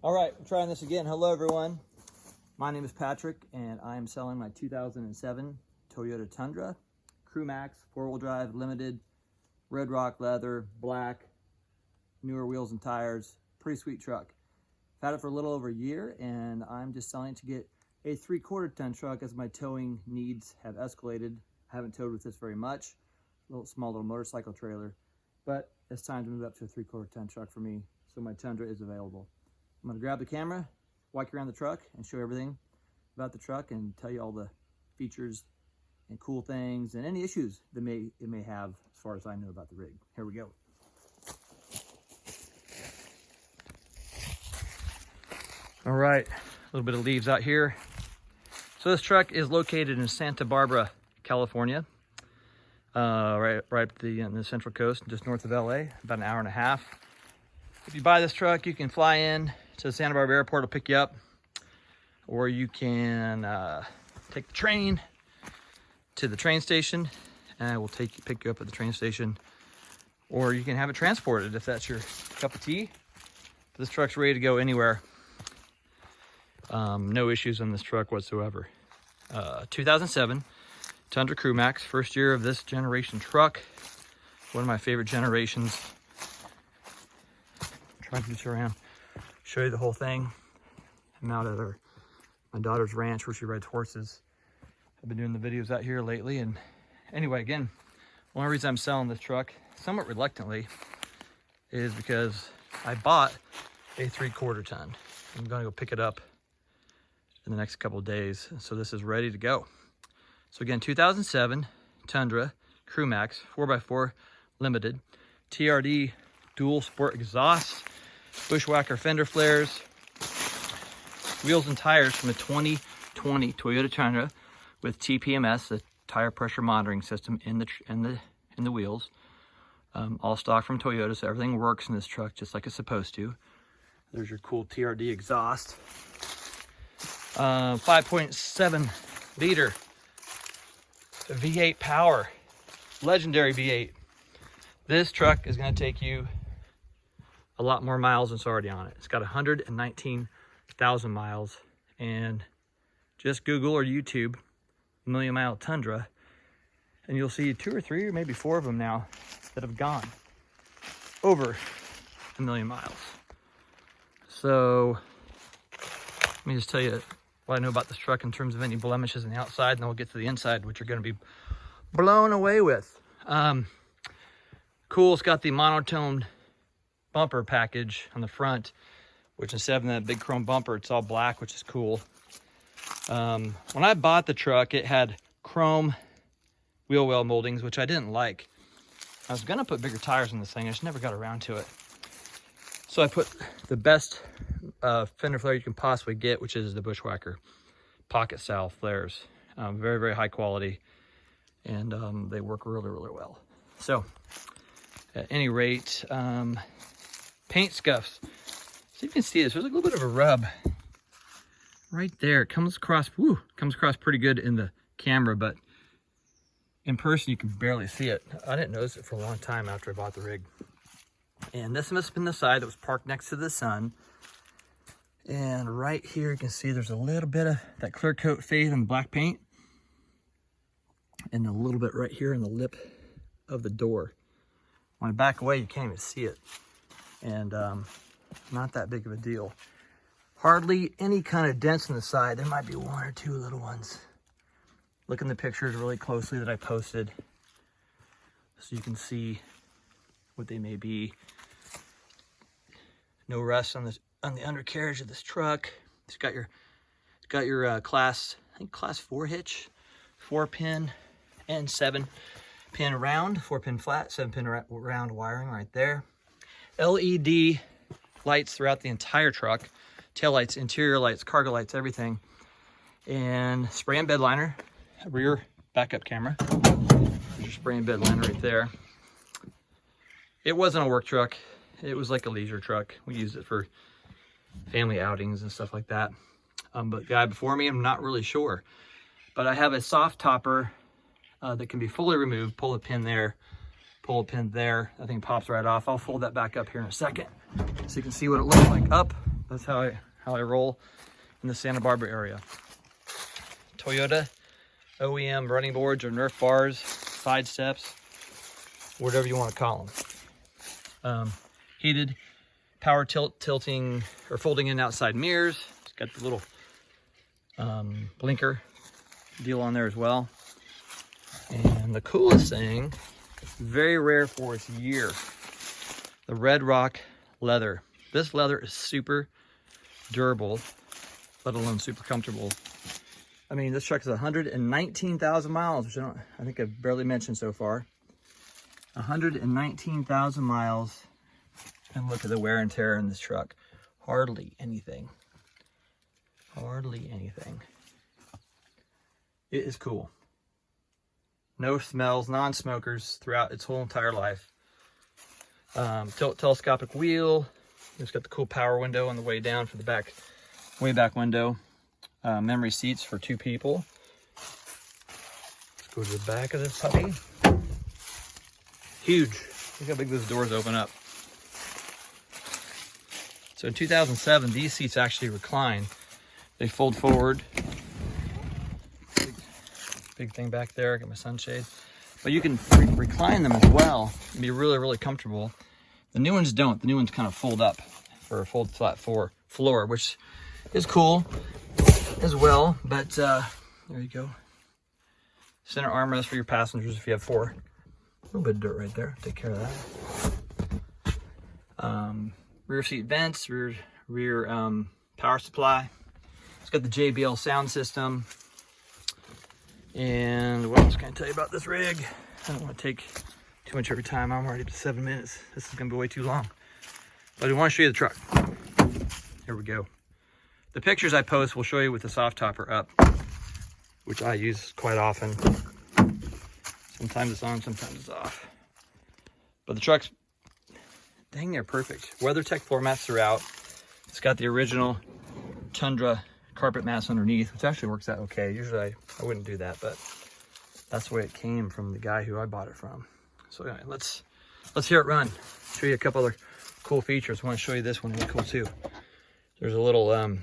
All right, I'm trying this again. Hello, everyone. My name is Patrick, and I am selling my 2007 Toyota Tundra, Crewmax, four-wheel drive, limited, red rock leather, black, newer wheels and tires. Pretty sweet truck. I've had it for a little over a year, and I'm just selling to get a 3/4 ton truck as my towing needs have escalated. I haven't towed with this very much. Small little motorcycle trailer, but it's time to move up to a 3/4 ton truck for me, so my Tundra is available. I'm gonna grab the camera, walk around the truck, and show everything about the truck and tell you all the features and cool things and any issues that it may have as far as I know about the rig. Here we go. All right, a little bit of leaves out here. So this truck is located in Santa Barbara, California, right in the Central Coast, just north of LA, about an hour and a half. If you buy this truck, you can fly in to the Santa Barbara airport, it'll pick you up, or you can take the train to the train station, and we'll pick you up at the train station, or you can have it transported if that's your cup of tea. This truck's ready to go anywhere. No issues on this truck whatsoever. 2007 Tundra Crewmax, first year of this generation truck. One of my favorite generations. Trying to get you around, show you the whole thing. I'm out at my daughter's ranch where she rides horses. I've been doing the videos out here lately, and anyway, again, the only reason I'm selling this truck, somewhat reluctantly, is because I bought a 3/4 ton. I'm gonna go pick it up in the next couple of days, so this is ready to go. So again, 2007 Tundra Crewmax 4x4 limited, TRD dual sport exhaust, bushwhacker fender flares, wheels and tires from a 2020 Toyota Tundra with TPMS, the tire pressure monitoring system in the wheels. All stock from Toyota, so everything works in this truck just like it's supposed to. There's your cool TRD exhaust. 5.7 liter V8 power, legendary V8. This truck is going to take you a lot more miles than it's already on it. It's got 119,000 miles, and just Google or YouTube million mile Tundra, and you'll see 2 or 3 or maybe 4 of them now that have gone over 1,000,000 miles. So let me just tell you what I know about this truck in terms of any blemishes on the outside, and then we'll get to the inside, which you're going to be blown away with. Cool, it's got the monotone bumper package on the front, which instead of that big chrome bumper, it's all black, which is cool. When I bought the truck, it had chrome wheel well moldings, which I didn't like. I was gonna put bigger tires on this thing, I just never got around to it. So I put the best fender flare you can possibly get, which is the Bushwhacker pocket style flares. Very, very high quality, and they work really, really well. So at any rate, paint scuffs. So you can see this, there's like a little bit of a rub right there. It comes across pretty good in the camera, but in person you can barely see it. I didn't notice it for a long time after I bought the rig. And this must have been the side that was parked next to the sun. And right here you can see there's a little bit of that clear coat fade on the black paint, and a little bit right here in the lip of the door. When I back away, you can't even see it. And not that big of a deal. Hardly any kind of dents in the side. There might be 1 or 2 little ones. Look in the pictures really closely that I posted, so you can see what they may be. No rust on the undercarriage of this truck. It's got your class 4 hitch, 4-pin and 7-pin round, 4-pin flat, 7-pin round wiring right there. LED lights throughout the entire truck, tail lights, interior lights, cargo lights, everything, and spray and bed liner, rear backup camera. There's your spray and bed liner right there. It wasn't a work truck. It was like a leisure truck. We used it for family outings and stuff like that. But the guy before me, I'm not really sure. But I have a soft topper that can be fully removed. Pull a pin there, pull a pin there. That thing pops right off. I'll fold that back up here in a second so you can see what it looks like up That's how I roll in the Santa Barbara area. Toyota OEM running boards or Nerf bars, side steps, whatever you want to call them. Heated power tilting or folding in outside mirrors. It's got the little blinker deal on there as well. And the coolest thing, very rare for its year, the Red Rock leather. This leather is super durable, let alone super comfortable. I mean, this truck is 119,000 miles, which I think I've barely mentioned so far. 119,000 miles, and look at the wear and tear in this truck. Hardly anything. Hardly anything. It is cool. No smells, non-smokers throughout its whole entire life. Telescopic wheel. It's got the cool power window on the way down for the way back window. Memory seats for 2 people. Let's go to the back of this puppy. Huge. Look how big those doors open up. So in 2007, these seats actually recline. They fold forward. Big thing back there. Got my sunshade. But you can recline them as well and be really, really comfortable. The new ones don't. The new ones kind of fold up for a fold flat floor, which is cool as well. But there you go. Center armrest for your passengers if you have 4. A little bit of dirt right there. Take care of that. Rear seat vents, rear power supply. It's got the JBL sound system. And what else can I tell you about this rig? I don't want to take too much of your time. I'm already up to 7 minutes. This is going to be way too long. But I want to show you the truck. Here we go. The pictures I post will show you with the soft topper up, which I use quite often. Sometimes it's on, sometimes it's off. But the truck's dang near perfect. WeatherTech floor mats throughout. It's got the original Tundra carpet mats underneath, which actually works out okay. Usually I wouldn't do that, but that's the way it came from the guy who I bought it from. So anyway, let's hear it run. Show you a couple other cool features. I want to show you this one. It's cool too. There's a little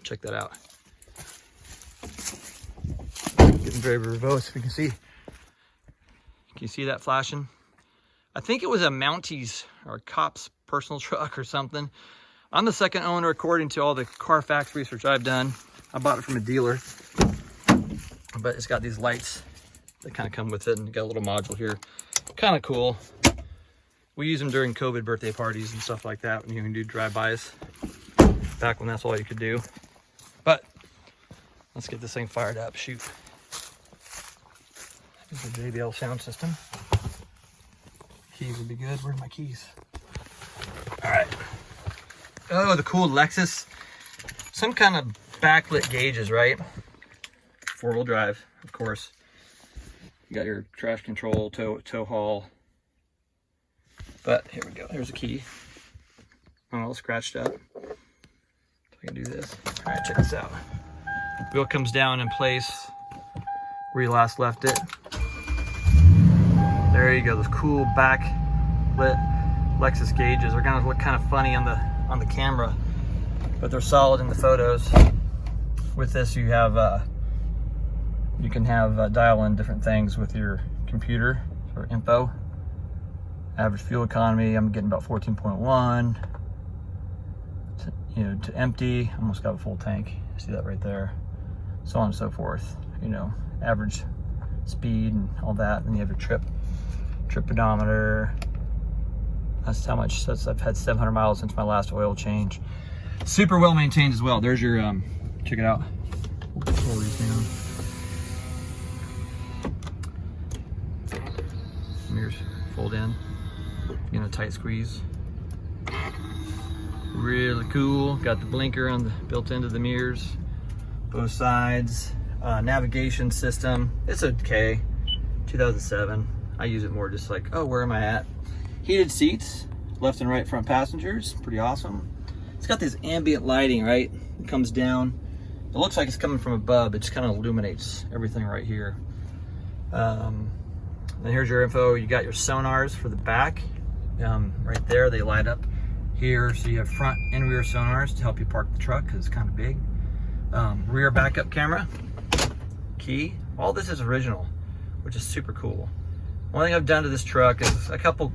check that out. Getting very verbose. If you can see. Can you see that flashing? I think it was a Mounties or a cop's personal truck or something. I'm the second owner according to all the Carfax research I've done. I bought it from a dealer, but it's got these lights that kind of come with it, and got a little module here. Kind of cool. We use them during COVID birthday parties and stuff like that when you can do drive-bys, back when that's all you could do. But let's get this thing fired up. Shoot. Here's the JBL sound system. Keys would be good. Where are my keys? All right. Oh, the cool Lexus. Some kind of backlit gauges, right? 4-wheel drive, of course. You got your trash control, tow haul. But here we go. There's a key. All scratched up. So I can do this. All right, check this out. Wheel comes down in place where you last left it. There you go. Those cool backlit Lexus gauges are gonna look kind of funny on the camera, but they're solid in the photos. With this, you have you can have dial in different things with your computer for info. Average fuel economy, I'm getting about 14.1. To empty, almost got a full tank. See that right there. So on and so forth. Average speed and all that. And you have your trip pedometer. That's how much. I've had 700 miles since my last oil change. Super well maintained as well. There's your check it out. Pull these down. Mirrors fold in. A tight squeeze. Really cool. Got the blinker built into the mirrors, both sides. Navigation system. It's okay. 2007. I use it more just like, oh, where am I at? Heated seats, left and right front passengers. Pretty awesome. It's got this ambient lighting, right? It comes down. It looks like it's coming from above. It just kind of illuminates everything right here. Then here's your info. You got your sonars for the back. Right there, they light up here. So you have front and rear sonars to help you park the truck because it's kind of big. Rear backup camera, key. All this is original, which is super cool. One thing I've done to this truck is a couple,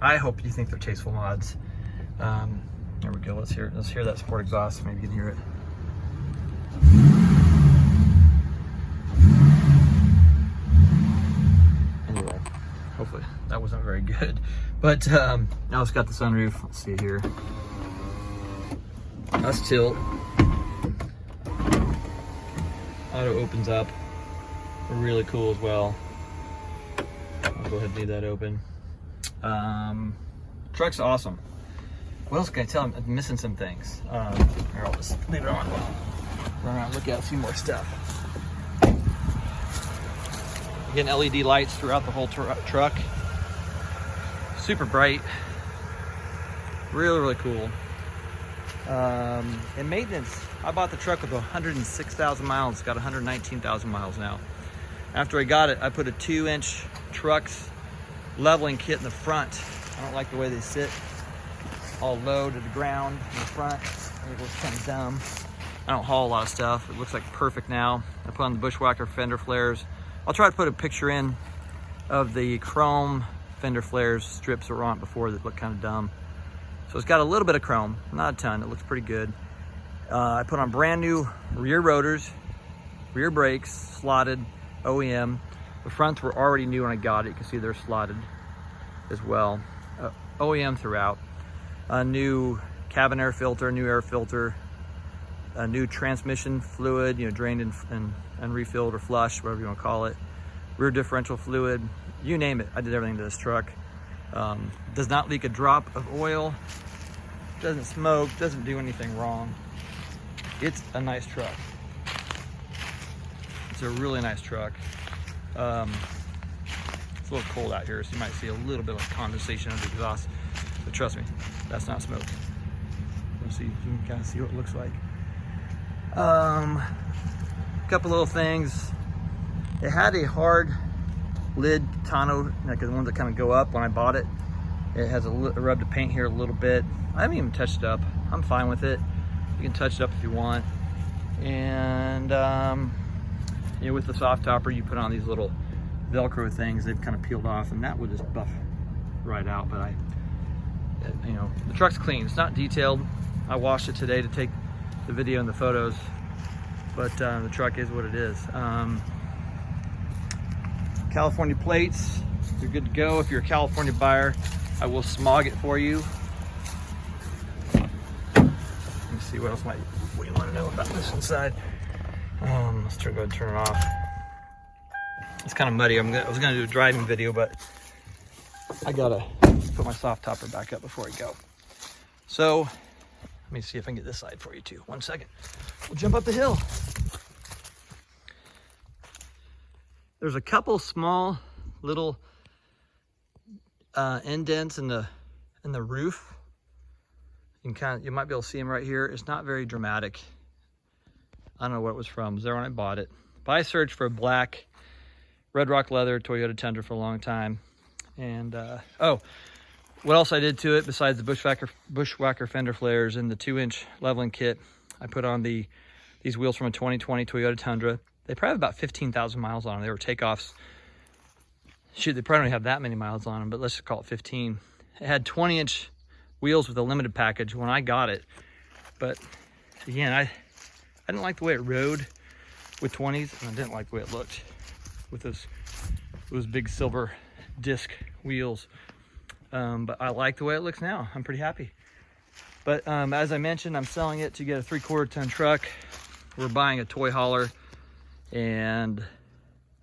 I hope you think they're tasteful mods. There we go, let's hear that sport exhaust, maybe you can hear it. Anyway, hopefully that wasn't very good. But now it's got the sunroof, let's see here. That's tilt. Auto opens up, really cool as well. I'll go ahead and leave that open. Truck's awesome. What else can I tell? I'm missing some things. Here, I'll just leave it on. Run around, look at a few more stuff. Again, LED lights throughout the whole truck. Super bright. Really, really cool. And maintenance, I bought the truck with 106,000 miles. It's got 119,000 miles now. After I got it, I put a 2-inch trucks leveling kit in the front. I don't like the way they sit all low to the ground in the front. It looks kind of dumb. I don't haul a lot of stuff. It looks like perfect now. I put on the Bushwhacker fender flares. I'll try to put a picture in of the chrome fender flares strips that were on it before that look kind of dumb. So it's got a little bit of chrome, not a ton. It looks pretty good. I put on brand new rear rotors, rear brakes, slotted, OEM. The fronts were already new when I got it. You can see they're slotted as well. OEM throughout. A new cabin air filter, new air filter, a new transmission fluid, drained and refilled or flushed, whatever you want to call it. Rear differential fluid, you name it. I did everything to this truck. Does not leak a drop of oil, doesn't smoke, doesn't do anything wrong. It's a nice truck. It's a really nice truck. It's a little cold out here, so you might see a little bit of condensation under the exhaust, but trust me, that's not smoke. Let's see, you can kind of see what it looks like. A couple little things. It had a hard lid tonneau, like the ones that kind of go up when I bought it. It has a rub to paint here a little bit. I haven't even touched it up. I'm fine with it. You can touch it up if you want. And with the soft topper, you put on these little Velcro things. They've kind of peeled off, and that would just buff right out. But the truck's clean. It's not detailed. I washed it today to take the video and the photos, but the truck is what it is. California plates, you're good to go. If you're a California buyer, I will smog it for you. Let me see what else we want to know about this inside. Let's go ahead and turn it off. It's kind of muddy. I was gonna do a driving video, but I gotta put my soft topper back up before I go. So let me see if I can get this side for you too. 1 second. We'll jump up the hill. There's a couple small little indents in the roof. You might be able to see them right here. It's not very dramatic. I don't know what it was from. It was there when I bought it. But I searched for a black Red Rock leather Toyota Tundra for a long time. And what else I did to it besides the Bushwhacker fender flares and the 2-inch leveling kit? I put on these wheels from a 2020 Toyota Tundra. They probably have about 15,000 miles on them. They were takeoffs. Shoot, they probably don't have that many miles on them, but let's just call it 15. It had 20-inch wheels with a limited package when I got it. But again, I didn't like the way it rode with 20s, and I didn't like the way it looked with those big silver disc wheels. But I like the way it looks now. I'm pretty happy. But as I mentioned, I'm selling it to get a 3/4 ton truck. We're buying a toy hauler, and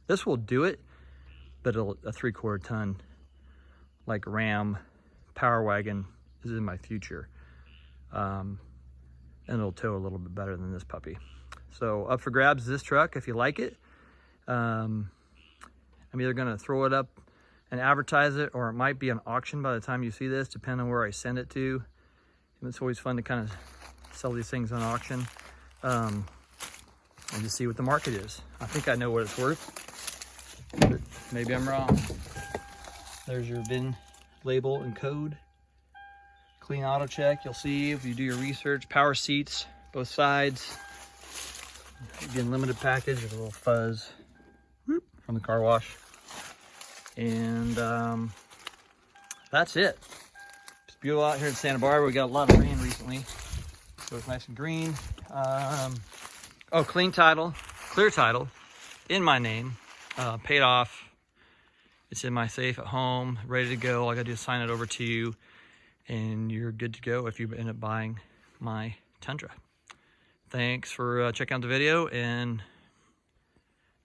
this will do it, but a 3/4 ton like Ram Power Wagon is in my future. And it'll tow a little bit better than this puppy. So up for grabs is this truck if you like it. I'm either gonna throw it up and advertise it, or it might be an auction by the time you see this, depending on where I send it to. And it's always fun to kind of sell these things on auction and just see what the market is. I think I know what it's worth, but maybe I'm wrong. There's your VIN label and code. Clean auto check, you'll see if you do your research. Power seats, both sides. Again, limited package with a little fuzz from the car wash. And that's it. It's beautiful out here in Santa Barbara. We got a lot of rain recently, so it's nice and green. Oh, clean title, clear title, in my name, paid off. It's in my safe at home, ready to go. All I gotta do is sign it over to you, and you're good to go if you end up buying my Tundra. Thanks for checking out the video, and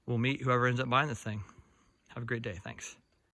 we'll meet whoever ends up buying this thing. Have a great day. Thanks.